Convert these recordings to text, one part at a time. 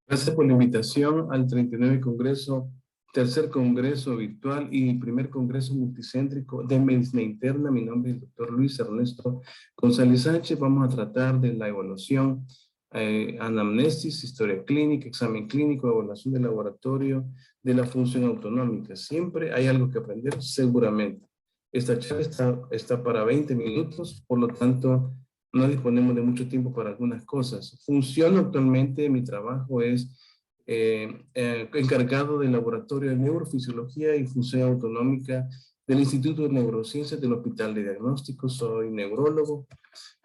Gracias por la invitación al 39 Congreso, tercer Congreso Virtual y primer Congreso Multicéntrico de Medicina Interna. Mi nombre es el doctor Luis Ernesto González Sánchez. Vamos a tratar de la evaluación, anamnesis, historia clínica, examen clínico, evaluación de laboratorio, de la función autonómica. Siempre hay algo que aprender, seguramente. Esta charla está para 20 minutos, por lo tanto, no disponemos de mucho tiempo para algunas cosas. Función actualmente, mi trabajo es encargado del Laboratorio de Neurofisiología y Función Autonómica del Instituto de Neurociencias del Hospital de Diagnóstico. Soy neurólogo.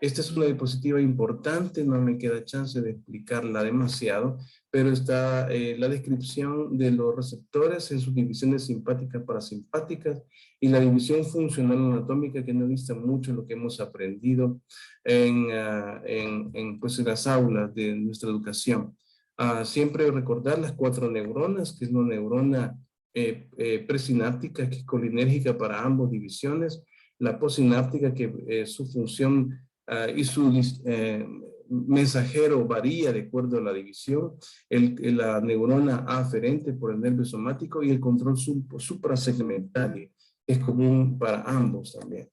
Esta es una diapositiva importante, no me queda chance de explicarla demasiado, pero está la descripción de los receptores en sus divisiones simpáticas, parasimpáticas, y la división funcional anatómica, que no dista mucho lo que hemos aprendido pues, en las aulas de nuestra educación. Siempre recordar las 4 neuronas, que es la neurona presináptica, que es colinérgica para ambas divisiones, la posináptica, que su función y su mensajero varía de acuerdo a la división, la neurona aferente por el nervio somático y el control suprasegmentario, es común para ambos también.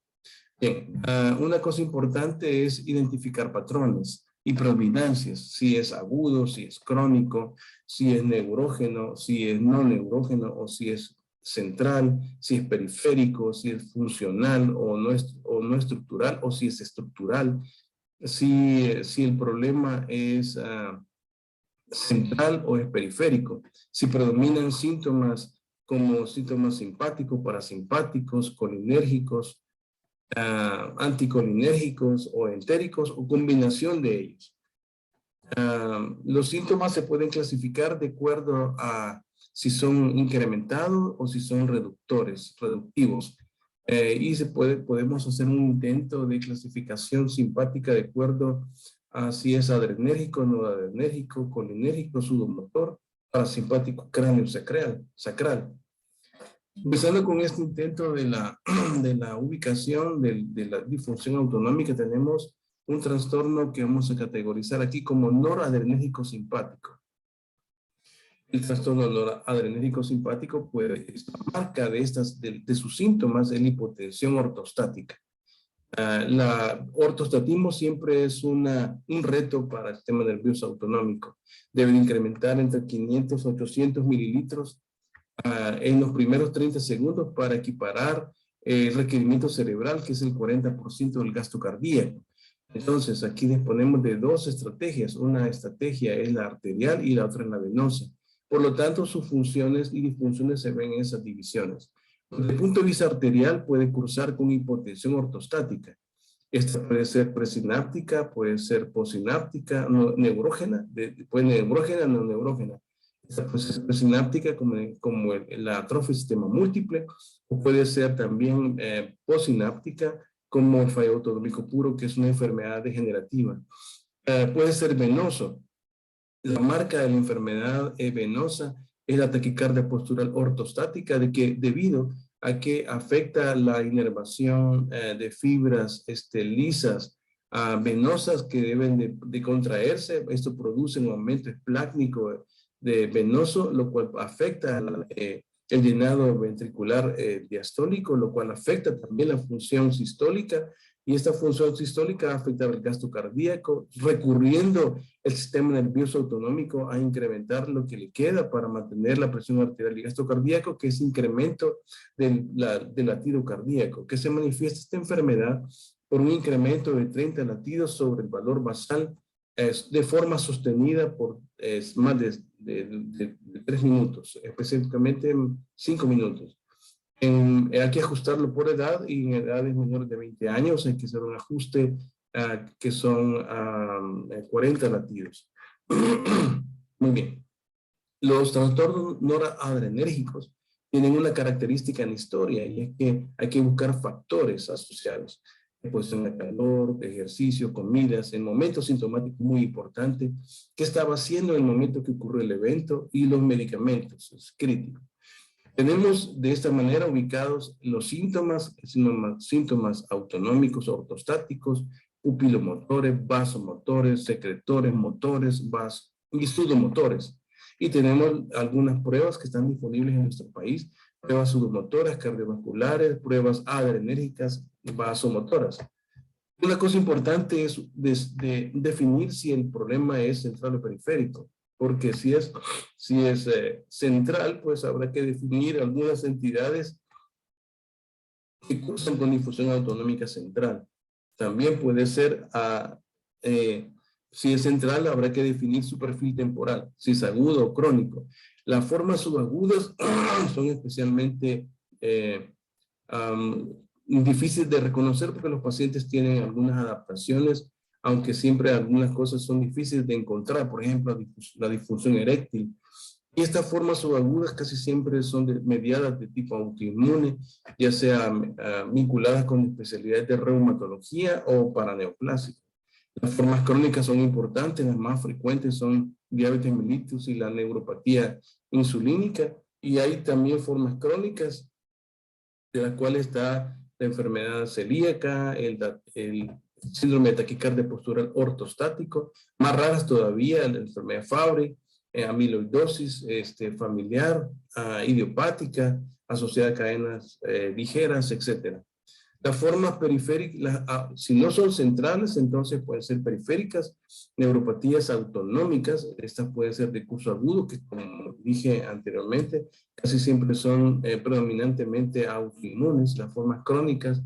Bien, una cosa importante es identificar patrones y predominancias, si es agudo, si es crónico, si es neurógeno, si es no neurógeno, o si es central, si es periférico, si es funcional o no estructural, o si es estructural, si el problema es central o es periférico, si predominan síntomas como síntomas simpáticos, parasimpáticos, colinérgicos, anticolinérgicos o entéricos, o combinación de ellos. Los síntomas se pueden clasificar de acuerdo a si son incrementados o si son reductivos. Y podemos hacer un intento de clasificación simpática de acuerdo a si es adrenérgico, no adrenérgico, colinérgico, sudomotor, parasimpático, cráneo sacral. Empezando con este intento de la ubicación de la disfunción autonómica, tenemos un trastorno que vamos a categorizar aquí como noradrenérgico simpático. El trastorno noradrenérgico simpático, pues, la marca de sus síntomas es la hipotensión ortostática. La ortostatismo siempre es un reto para el sistema nervioso autonómico. Debe incrementar entre 500 a 800 mililitros en los primeros 30 segundos para equiparar el requerimiento cerebral, que es el 40% del gasto cardíaco. Entonces, aquí disponemos de 2 estrategias. Una estrategia es la arterial y la otra es la venosa. Por lo tanto, sus funciones y disfunciones se ven en esas divisiones. Desde el punto de vista arterial, puede cursar con hipotensión ortostática. Esta puede ser presináptica, puede ser posináptica, neurógena, puede neurógena, no neurógena. Esta puede ser presináptica como la atrofia del sistema múltiple, o puede ser también posináptica como el fallo autonómico puro, que es una enfermedad degenerativa. Puede ser venoso. La marca de la enfermedad venosa es la taquicardia postural ortostática, debido a que afecta la inervación de fibras lisas venosas que deben de contraerse. Esto produce un aumento esplácnico venoso, lo cual afecta el llenado ventricular diastólico, lo cual afecta también la función sistólica, y esta función sistólica va a afectar el gasto cardíaco, recurriendo el sistema nervioso autonómico a incrementar lo que le queda para mantener la presión arterial y gasto cardíaco, que es incremento del latido cardíaco, que se manifiesta esta enfermedad por un incremento de 30 latidos sobre el valor basal de forma sostenida por más de 3 minutos, específicamente 5 minutos. Hay que ajustarlo por edad, y en edades menores de 20 años hay que hacer un ajuste que son 40 latidos. Muy bien. Los trastornos noradrenérgicos tienen una característica en la historia, y es que hay que buscar factores asociados. Exposición a calor, ejercicio, comidas, el momento sintomático muy importante, qué estaba haciendo en el momento que ocurrió el evento, y los medicamentos, es crítico. Tenemos de esta manera ubicados los síntomas autonómicos ortostáticos, pupilomotores, vasomotores, secretores, motores, y sudomotores. Y tenemos algunas pruebas que están disponibles en nuestro país, pruebas sudomotoras, cardiovasculares, pruebas adrenérgicas y vasomotoras. Una cosa importante es definir si el problema es central o periférico, porque si es central, pues habrá que definir algunas entidades que cursan con difusión autonómica central. También puede ser, si es central, habrá que definir su perfil temporal, si es agudo o crónico. Las formas subagudas son especialmente difíciles de reconocer porque los pacientes tienen algunas adaptaciones, aunque siempre algunas cosas son difíciles de encontrar, por ejemplo, la disfunción eréctil. Y estas formas subagudas casi siempre son mediadas de tipo autoinmune, ya sea vinculadas con especialidades de reumatología o paraneoplásica. Las formas crónicas son importantes, las más frecuentes son diabetes mellitus y la neuropatía insulínica, y hay también formas crónicas de las cuales está la enfermedad celíaca, el síndrome de taquicardia postural ortostático, más raras todavía, la enfermedad Fabry, amiloidosis familiar, idiopática, asociada a cadenas ligeras, etc. Las formas periféricas, si no son centrales, entonces pueden ser periféricas, neuropatías autonómicas, estas pueden ser de curso agudo, que como dije anteriormente, casi siempre son predominantemente autoinmunes. Las formas crónicas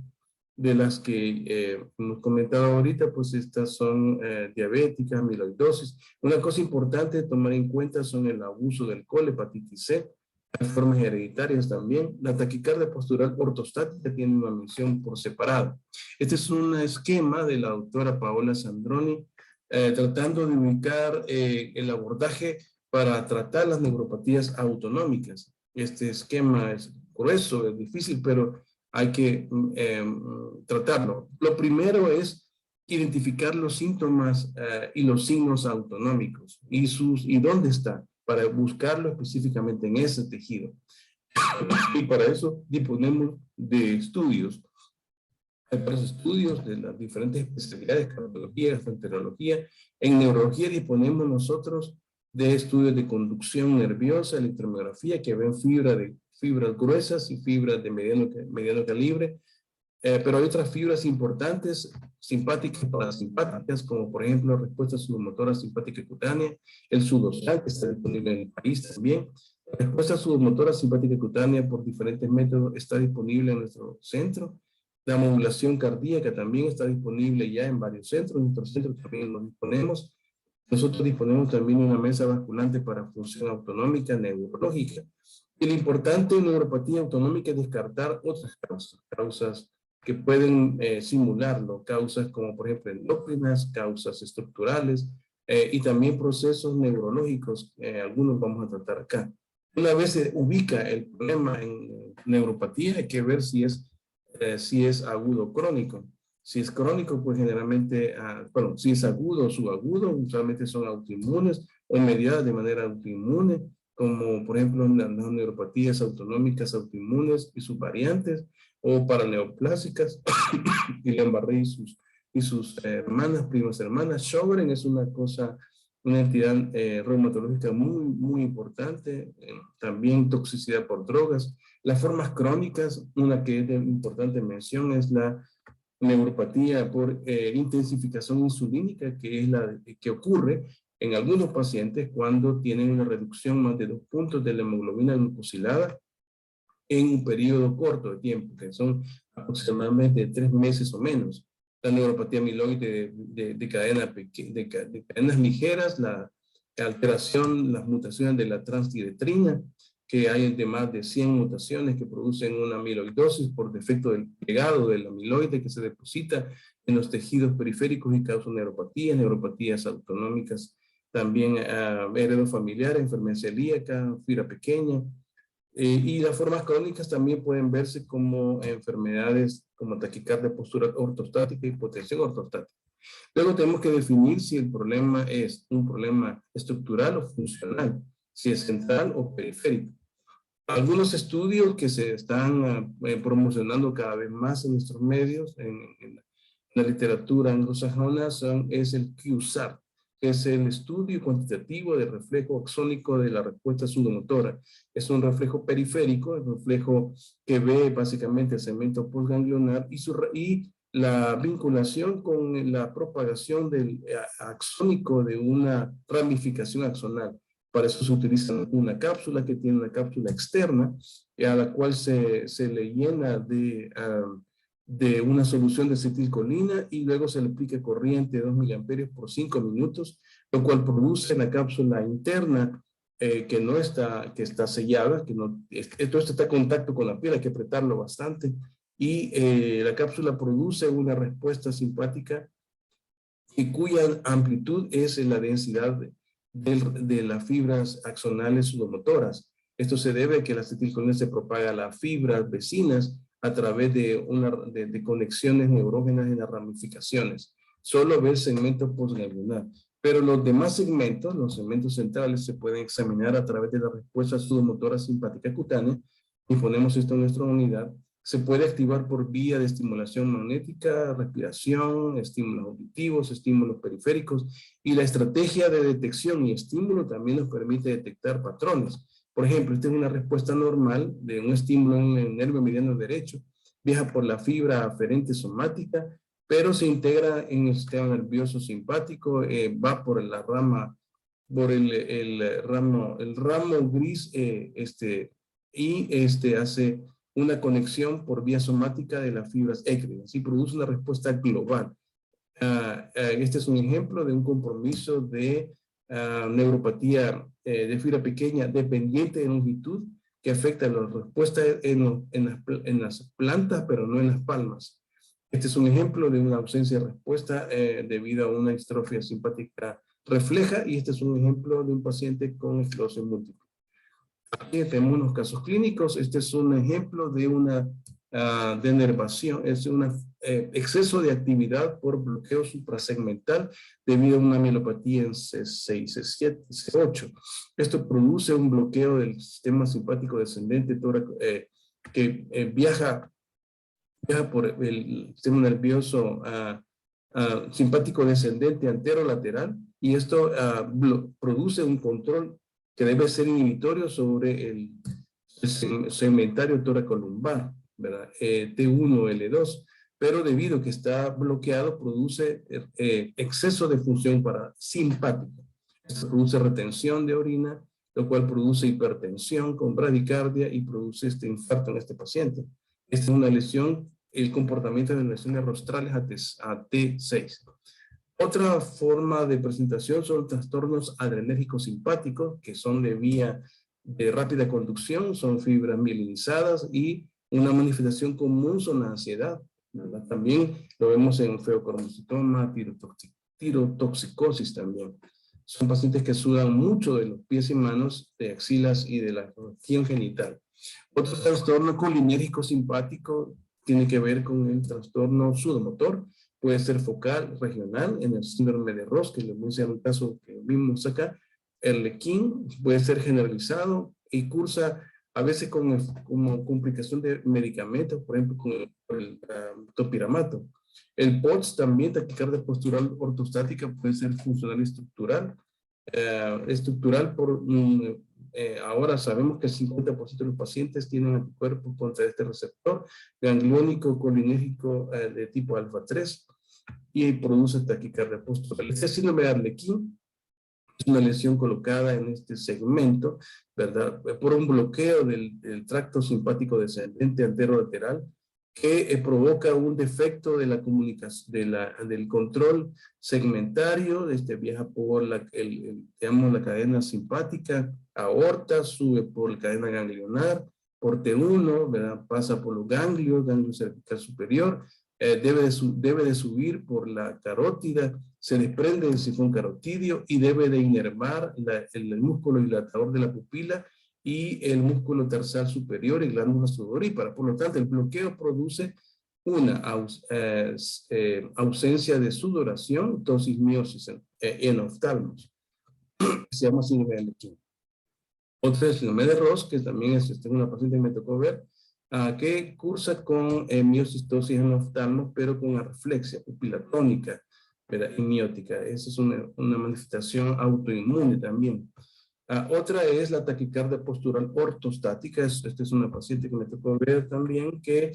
de las que hemos comentado ahorita, pues estas son diabéticas, amiloidosis. Una cosa importante de tomar en cuenta son el abuso del alcohol, hepatitis C, las formas hereditarias también. La taquicardia postural ortostática tiene una mención por separado. Este es un esquema de la doctora Paola Sandroni, tratando de ubicar el abordaje para tratar las neuropatías autonómicas. Este esquema es grueso, es difícil, pero hay que tratarlo. Lo primero es identificar los síntomas y los signos autonómicos y dónde está, para buscarlo específicamente en ese tejido. Y para eso disponemos de estudios. Hay varios estudios de las diferentes especialidades, cardiología, gastroenterología. En neurología disponemos nosotros de estudios de conducción nerviosa, electromiografía, que ven fibras gruesas y fibras de mediano calibre. Pero hay otras fibras importantes, simpáticas y parasimpáticas, como por ejemplo respuesta sudomotora simpática cutánea, el sudosal, que está disponible en el país también. La respuesta sudomotora simpática cutánea por diferentes métodos está disponible en nuestro centro. La modulación cardíaca también está disponible ya en varios centros. En nuestro centro también lo disponemos. Nosotros disponemos también de una mesa basculante para función autonómica neurológica. Y lo importante en neuropatía autonómica es descartar otras causas que pueden simularlo, causas como por ejemplo endócrinas, causas estructurales y también procesos neurológicos, algunos vamos a tratar acá. Una vez se ubica el problema en neuropatía, hay que ver si es agudo o crónico. Si es crónico, pues generalmente, si es agudo o subagudo, usualmente son autoinmunes o mediadas de manera autoinmune, como por ejemplo las neuropatías autonómicas autoinmunes y sus variantes, o paraneoplásicas, Guillain-Barré y sus hermanas, primas hermanas. Sjögren es una entidad reumatológica muy, muy importante, también toxicidad por drogas. Las formas crónicas, una que es de importante mención es la neuropatía por intensificación insulínica, que es la que ocurre en algunos pacientes cuando tienen una reducción más de 2 puntos de la hemoglobina glucosilada en un periodo corto de tiempo, que son aproximadamente 3 meses o menos. La neuropatía amiloide de cadenas ligeras, la alteración, las mutaciones de la transdiretrina, que hay de más de 100 mutaciones que producen una amiloidosis por defecto del pegado del amiloide que se deposita en los tejidos periféricos y causa neuropatías autonómicas, también heredofamiliares, enfermedad celíaca, fibra pequeña. Y las formas crónicas también pueden verse como enfermedades como taquicardia postural ortostática y hipotensión ortostática. Luego tenemos que definir si el problema es un problema estructural o funcional, si es central o periférico. Algunos estudios que se están promocionando cada vez más en nuestros medios, en la literatura anglosajona, es el QSAR, que es el estudio cuantitativo del reflejo axónico de la respuesta pseudomotora. Es un reflejo periférico, el reflejo que ve básicamente el segmento postganglionar y la vinculación con la propagación del axónico de una ramificación axonal. Para eso se utiliza una cápsula que tiene una cápsula externa a la cual se le llena de una solución de acetilcolina y luego se le aplica corriente de 2 miliamperios por 5 minutos, lo cual produce la cápsula interna que está sellada, todo esto está en contacto con la piel, hay que apretarlo bastante, y la cápsula produce una respuesta simpática y cuya amplitud es la densidad de las fibras axonales pseudomotoras. Esto se debe a que la acetilcolina se propaga a las fibras vecinas a través de conexiones neurógenas en las ramificaciones. Solo ve el segmento postganglionar. Pero los demás segmentos, los segmentos centrales, se pueden examinar a través de la respuesta pseudomotora simpática cutánea, y ponemos esto en nuestra unidad. Se puede activar por vía de estimulación magnética, respiración, estímulos auditivos, estímulos periféricos, y la estrategia de detección y estímulo también nos permite detectar patrones. Por ejemplo, esta es una respuesta normal de un estímulo en el nervio mediano derecho, viaja por la fibra aferente somática, pero se integra en el sistema nervioso simpático, va por la rama, por el ramo gris, hace una conexión por vía somática de las fibras écrinas y produce una respuesta global. Este es un ejemplo de un compromiso de neuropatía de fibra pequeña dependiente de longitud que afecta la respuesta en las plantas, pero no en las palmas. Este es un ejemplo de una ausencia de respuesta debido a una distrofia simpática refleja, y este es un ejemplo de un paciente con esclerosis múltiple. Aquí tenemos unos casos clínicos. Este es un ejemplo de una denervación, es un exceso de actividad por bloqueo suprasegmental debido a una mielopatía en C6, C7, C8. Esto produce un bloqueo del sistema simpático descendente que viaja por el sistema nervioso simpático descendente anterolateral, y esto produce un control que debe ser inhibitorio sobre el segmentario toracolumbar, ¿verdad? T1 L2, pero debido a que está bloqueado produce exceso de función simpática. Esto produce retención de orina, lo cual produce hipertensión con bradicardia y produce este infarto en este paciente. Esta es una lesión, el comportamiento de lesiones rostrales a T6. Otra forma de presentación son trastornos adrenérgicos simpáticos, que son de vía de rápida conducción, son fibras mielinizadas, y una manifestación común son la ansiedad, ¿verdad? También lo vemos en feocromocitoma, tirotoxicosis también. Son pacientes que sudan mucho de los pies y manos, de axilas y de la región genital. Otro trastorno colinérgico simpático tiene que ver con el trastorno pseudomotor. Puede ser focal, regional, en el síndrome de Ross, que les voy a enseñar un caso que vimos acá. El Lequín puede ser generalizado y cursa a veces como complicación de medicamentos, por ejemplo, con el topiramato. El POTS también, taquicardia postural ortostática, puede ser funcional y estructural. Ahora sabemos que el 50% de los pacientes tienen anticuerpos contra este receptor gangliónico colinérgico de tipo alfa 3 y produce taquicardia postural. Este síndrome de Arlequín es una lesión colocada en este segmento, ¿verdad? Por un bloqueo del tracto simpático descendente anterolateral que provoca un defecto de la comunicación, del control segmentario, viaja por la cadena simpática, aorta, sube por la cadena ganglionar, por T1, ¿verdad? Pasa por los ganglio cervical superior, debe de subir por la carótida, se desprende del sifón carotidio y debe de inervar el músculo dilatador de la pupila y el músculo tarsal superior y glándula sudorípara. Por lo tanto, el bloqueo produce una ausencia de sudoración, tosis, miosis en oftalmos. Se llama síndrome de Lequín. Otra es el síndrome de Ross, que también es una paciente que me tocó ver, que cursa con miosistosis en oftalmos, pero con arreflexia pupilatónica. ¿verdad? Y miótica. Esa es una manifestación autoinmune también. Otra es la taquicardia postural ortostática. Esta es una paciente que me tocó ver también que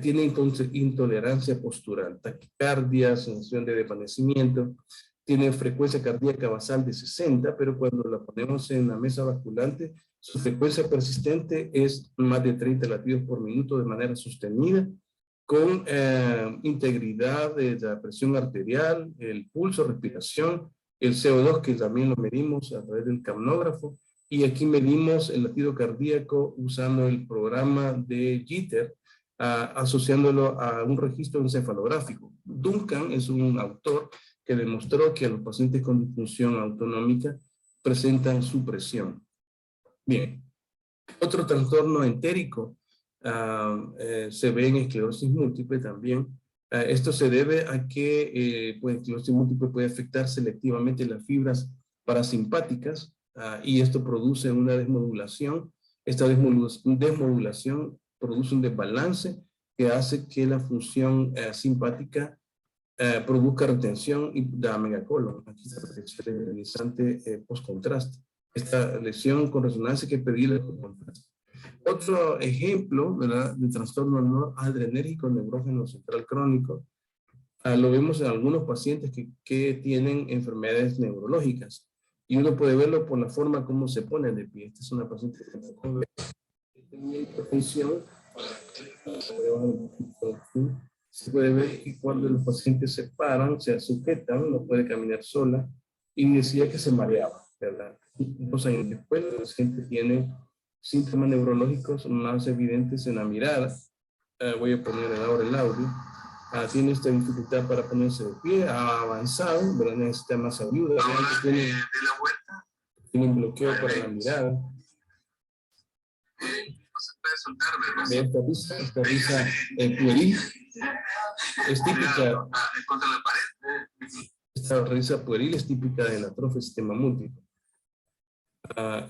tiene intolerancia postural, taquicardia, sensación de desvanecimiento, tiene frecuencia cardíaca basal de 60, pero cuando la ponemos en la mesa basculante, su frecuencia persistente es más de 30 latidos por minuto de manera sostenida, con integridad de la presión arterial, el pulso, respiración, el CO2, que también lo medimos a través del capnógrafo, y aquí medimos el latido cardíaco usando el programa de Jitter, asociándolo a un registro encefalográfico. Duncan es un autor que demostró que los pacientes con disfunción autonómica presentan supresión. Bien, otro trastorno entérico se ve en esclerosis múltiple también. Esto se debe a que pues, esclerosis múltiple puede afectar selectivamente las fibras parasimpáticas y esto produce una desmodulación. Esta desmodulación produce un desbalance que hace que la función simpática produzca retención y da megacolon. Aquí está el realizante postcontraste. Esta lesión con resonancia hay que pedirle por contraste. Otro ejemplo, ¿verdad?, de trastorno noradrenérgico neurógeno central crónico, lo vemos en algunos pacientes que tienen enfermedades neurológicas. Y uno puede verlo por la forma como se pone de pie. Esta es una paciente que tiene hipertensión. Se puede ver que cuando los pacientes se paran, se sujetan, no puede caminar sola, y decía que se mareaba, ¿verdad? 2 años después, el paciente tiene síntomas neurológicos más evidentes en la mirada. Voy a poner ahora el audio. Tiene esta dificultad para ponerse de pie, ha avanzado, pero necesita más ayuda. Tiene un bloqueo para la mirada. De esta risa pueril es típica. Esta risa pueril es típica de la atrofia del sistema múltiple.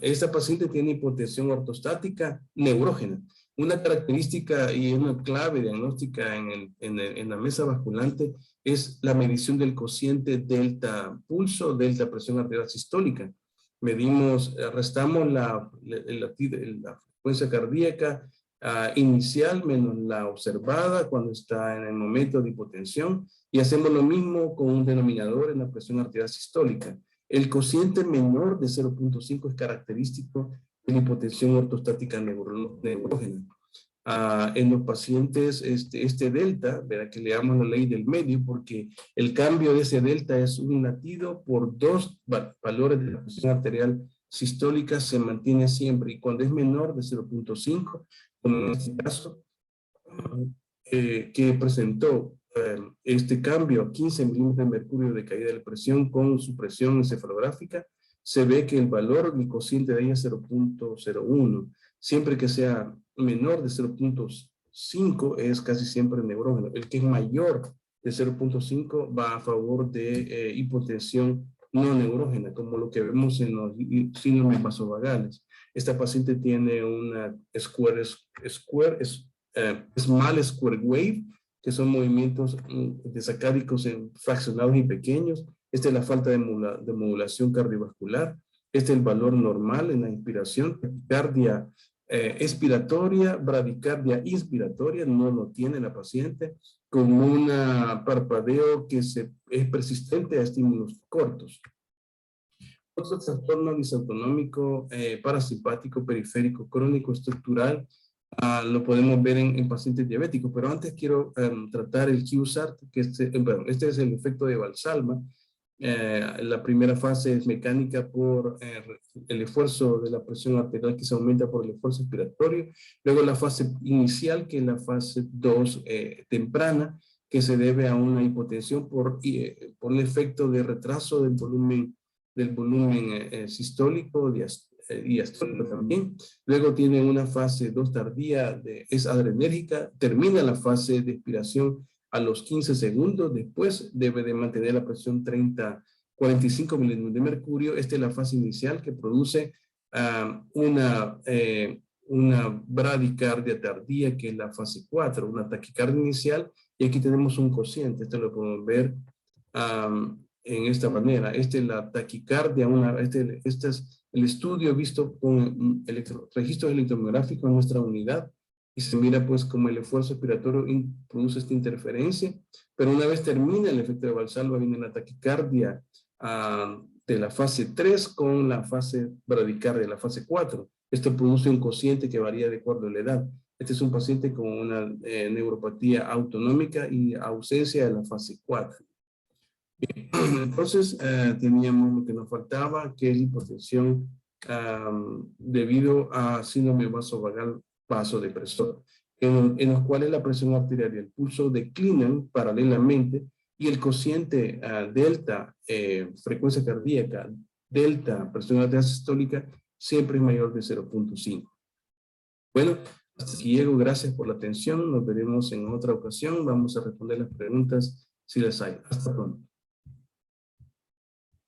Esta paciente tiene hipotensión ortostática neurógena. Una característica y una clave diagnóstica en la mesa basculante es la medición del cociente delta pulso, delta presión arterial sistólica. Medimos, restamos la frecuencia cardíaca inicial menos la observada cuando está en el momento de hipotensión y hacemos lo mismo con un denominador en la presión arterial sistólica. El cociente menor de 0.5 es característico de la hipotensión ortostática neurógena. En los pacientes, este delta, verá que le damos la ley del medio, porque el cambio de ese delta es un latido por 2 valores de la presión arterial sistólica, se mantiene siempre, y cuando es menor de 0.5, como en este caso, que presentó este cambio a 15 milímetros de mercurio de caída de la presión con supresión encefalográfica, se ve que el valor del cociente de ella es 0.01. Siempre que sea menor de 0.5 es casi siempre neurógeno. El que es mayor de 0.5 va a favor de hipotensión no neurógena, como lo que vemos en los síndromes vasovagales. Esta paciente tiene una small square wave, que son movimientos desacádicos fraccionados y pequeños. Esta es la falta de modulación cardiovascular. Este es el valor normal en la inspiración. Taquicardia expiratoria, bradicardia inspiratoria, no lo tiene la paciente, con un parpadeo que es persistente a estímulos cortos. Otro trastorno disautonómico parasimpático periférico crónico estructural lo podemos ver en pacientes diabéticos, pero antes quiero tratar el QSART, que este es el efecto de Valsalva. La primera fase es mecánica por el esfuerzo de la presión arterial que se aumenta por el esfuerzo expiratorio. Luego la fase inicial, que es la fase 2 temprana, que se debe a una hipotensión por el efecto de retraso del volumen sistólico diastólico también. Luego tiene una fase 2 tardía, es adrenérgica, termina la fase de expiración a los 15 segundos, después debe de mantener la presión 45 milímetros de mercurio. Esta es la fase inicial que produce una bradicardia tardía, que es la fase 4, una taquicardia inicial, y aquí tenemos un cociente, esto lo podemos ver en esta manera. La taquicardia, este es el estudio visto con registros electromiográficos en nuestra unidad y se mira pues como el esfuerzo expiratorio produce esta interferencia, pero una vez termina el efecto de Valsalva viene la taquicardia de la fase 3 con la fase bradicardia de la fase 4. Esto produce un cociente que varía de acuerdo a la edad. Este es un paciente con una neuropatía autonómica y ausencia de la fase 4. Bien. Entonces, teníamos lo que nos faltaba, que es hipotensión debido a síndrome vasovagal vasodepresor, en los cuales la presión arterial y el pulso declinan paralelamente y el cociente delta, frecuencia cardíaca, delta, presión arterial sistólica, siempre es mayor de 0.5. Bueno, hasta aquí llego. Gracias por la atención. Nos veremos en otra ocasión. Vamos a responder las preguntas si las hay. Hasta pronto.